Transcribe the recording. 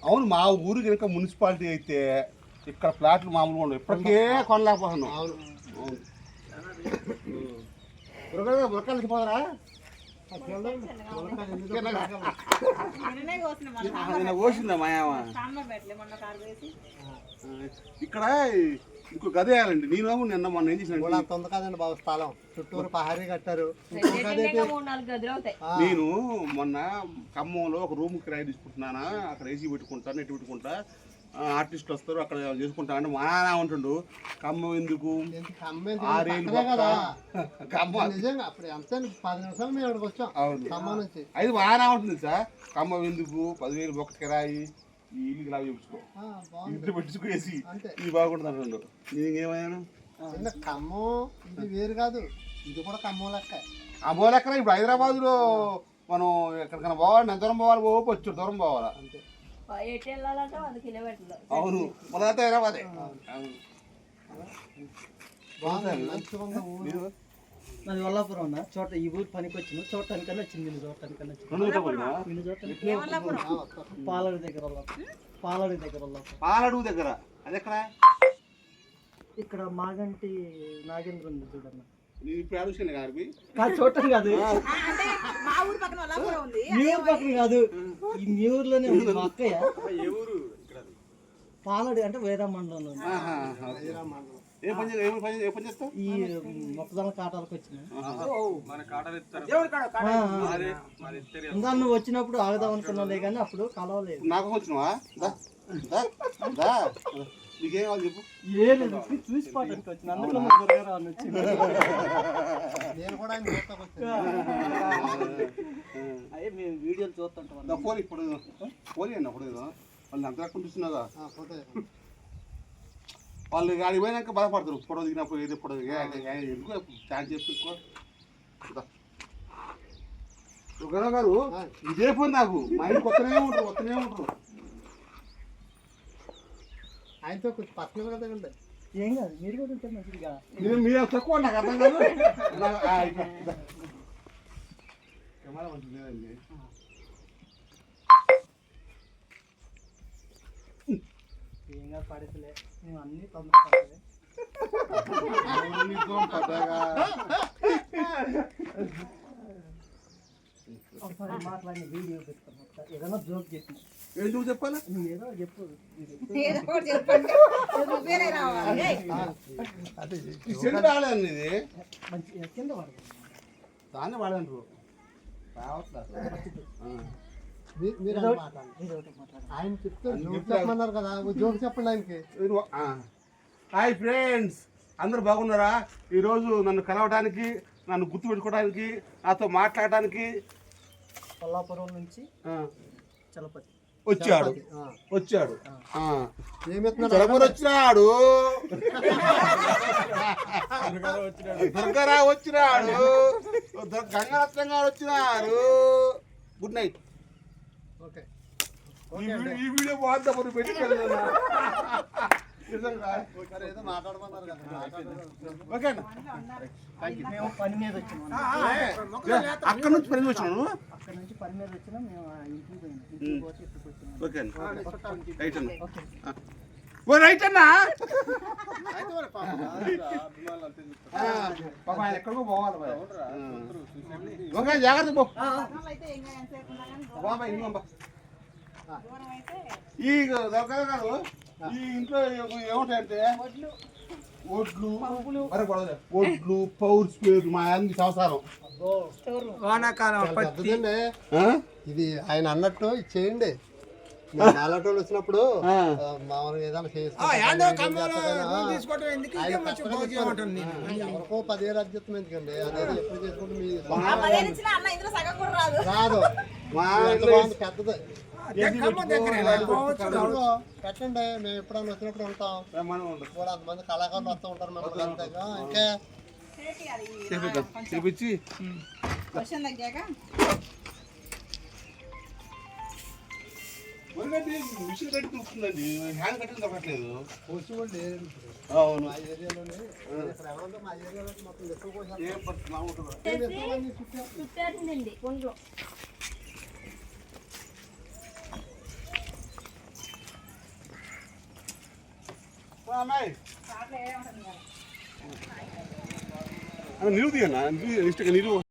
అవును, మా ఊరు కనుక మున్సిపాలిటీ అయితే ఇక్కడ ఫ్లాట్లు మామూలుగా ఉండవు, ఇప్పటికే కొనలేకపోతున్నాం. అవును బురకాలు పోదరా పోసిందా మాయావా. ఇక్కడ ఇంకో గది వేయాలండి. నేను నిన్న మొన్న ఏం చేసిన అంత కాదండి బాబు, స్థలం చుట్టూరు పహారీ కట్టారు. నేను మొన్న ఖమ్మంలో ఒక రూమ్ కిరాయి తీసుకుంటున్నానా, అక్కడ ఏసీ పెట్టుకుంటా, నెట్ పెట్టుకుంటా, ఆర్టిస్టులు వస్తారు అక్కడ చేసుకుంటా అంటే మా నాన్న ఉంటుండు ఖమ్మం ఎందుకు నిజంగా అప్పుడు ఎంత 10 నిమిషాలు మేము ఇక్కడికి వచ్చాం. ఖమ్మం నుంచి అది బాగానే ఉంటుంది సార్. ఖమ్మం ఎందుకు 10,000 బొక్క కిరాయి, ఈ ఇల్లు లాగా చూసుకో, ఇంట్లో పెట్టుకునేసి ఇది బాగుంటుంది అంటుండు. నేనేమయ్యాను, ఖమ్మం ఇది వేరు కాదు, ఇది కూడా ఖమ్మం లెక్క. ఖమ్మం లెక్కన ఇప్పుడు హైదరాబాద్లో మనం ఎక్కడికైనా పోవాలి, ఎంత దూరం పోవాలి, వచ్చి దూరం పోవాలా అంతే. అవును, మొదలైతే హైదరాబాదే. నాది వల్లాపురం అన్న చోట, ఈ ఊరు పనికి వచ్చిన చూడటానికన్నా వచ్చింది. నిన్ను చూడటానికన్నా పాలడు దగ్గర పాలడు దగ్గర అది ఎక్కడ? ఇక్కడ మాగంటి నాగేంద్ర ఉంది చూడన్న. చూడటం కాదు, న్యూర్ పక్కన కాదు, ఈ న్యూర్లోనే ఉంది మా అక్కయ్య. పాలడు అంటే వేరే మండలంలో ఈ మొక్కజొన్న కాటాలకు వచ్చిన. నువ్వు వచ్చినప్పుడు ఆగదాం అనుకున్నాలే కానీ అప్పుడు కలవలేదు. నాకు వచ్చినవా చెప్పు. ఏ లేదు, చూసి పాటానికి వచ్చిన. అందులో అయ్యే మేము వీడియోలు చూస్తుంటాం. పోలి ఇప్పుడు పోలి అండి అప్పుడు వాళ్ళు అంత రకం చూస్తున్నాగా. వాళ్ళు గాడికి పోయినాక బాధపడతారు, ఫోటో దిగినప్పుడు ఏదో ఫోటో ఎందుకు ఛాన్స్ చేసుకో. గారు ఇదే ఫోన్ నాకు మా ఇంటికి వస్తూనే ఉంటారు. ఆయనతో కొంచెం పక్కన కదండి. ఏం కాదు, మీరు కూడా ఉంటారు మంచిగా. మీరు తక్కువ నాకు అర్థం కాదు. కెమెరా మంచిది లేదండి. ఏం కాదు, పడేసలే మేము అన్ని తొందరపడలే. మాట్లాడిన వీడియో పెట్టుకున్నా, ఏదైనా జోక్ చెప్పి. ఎందుకు చెప్పాలి? ఏదో చెప్పు, మంచి కింద పడదు దాన్ని వాడంటారు. ఆయన చెప్తే చెప్పమన్నారు కదా, జోక్ చెప్పండి ఆయనకి. హాయ్ ఫ్రెండ్స్, అందరూ బాగున్నారా? ఈరోజు నన్ను కలవడానికి, నన్ను గుర్తుపెట్టుకోవడానికి, నాతో మాట్లాడటానికి కొల్లాపురం నుంచి చలపతి వచ్చాడు. వచ్చినాడు దుర్గారా వచ్చినాడు, గంగారత్నం గారు వచ్చినారు. Good night. ఓకే, ఈ వీడియో బాగుందా మరి పెట్టుకెళ్ళి ఏదో మాట్లాడమన్నారు కదా. ఓకే అండి, మేము పని మీద వచ్చినాం. అక్కడ నుంచి పని వచ్చినాను. అక్కడ నుంచి పని మీద వచ్చినా మేము ఇంటికి పోయినాం. ఇంటికి పోతే ఇక్కడికి వచ్చినాం. ఓకే అండి, రైట్ అన్న. ఓ రైట్ అన్నా, పాప ఆయన ఎక్కడికో పోవాలి. ఓకే, జాగ్రత్త పో బాబా. ఈ దొరకగా కాదు, ఈ ఇంట్లో ఏముంటాయంటే ఒడ్లు, పౌర్ స్పేర్, మా అన్ని సంవత్సరం ఇది ఆయన అన్నట్టు చేయండి. నాలుగు వచ్చినప్పుడు మామూలుగా ఏదైనా ఎవరికో 10,000 అధ్యత్నం ఎందుకండి, అదేదో ఎప్పుడు చేసుకుంటే మీ రాదు. పెద్దది పెట్టండి, మేము ఎప్పుడైనా వచ్చినప్పుడు ఉంటాం. కూడా అంతమంది కళాకారులు వస్తూ ఉంటారు మిమ్మల్ని అంతేగా. ఇంకా చూపించి మిషన్ కట్టి చూస్తుందండి, హ్యాండ్ కట్టింది దొరకట్లేదు. అవును, మా ఏరియాలోనే మా ఏరియాలో మొత్తం ఎక్కువ అమ్మాయి నీరు తీయన్నా ఇష్టంగా నీరు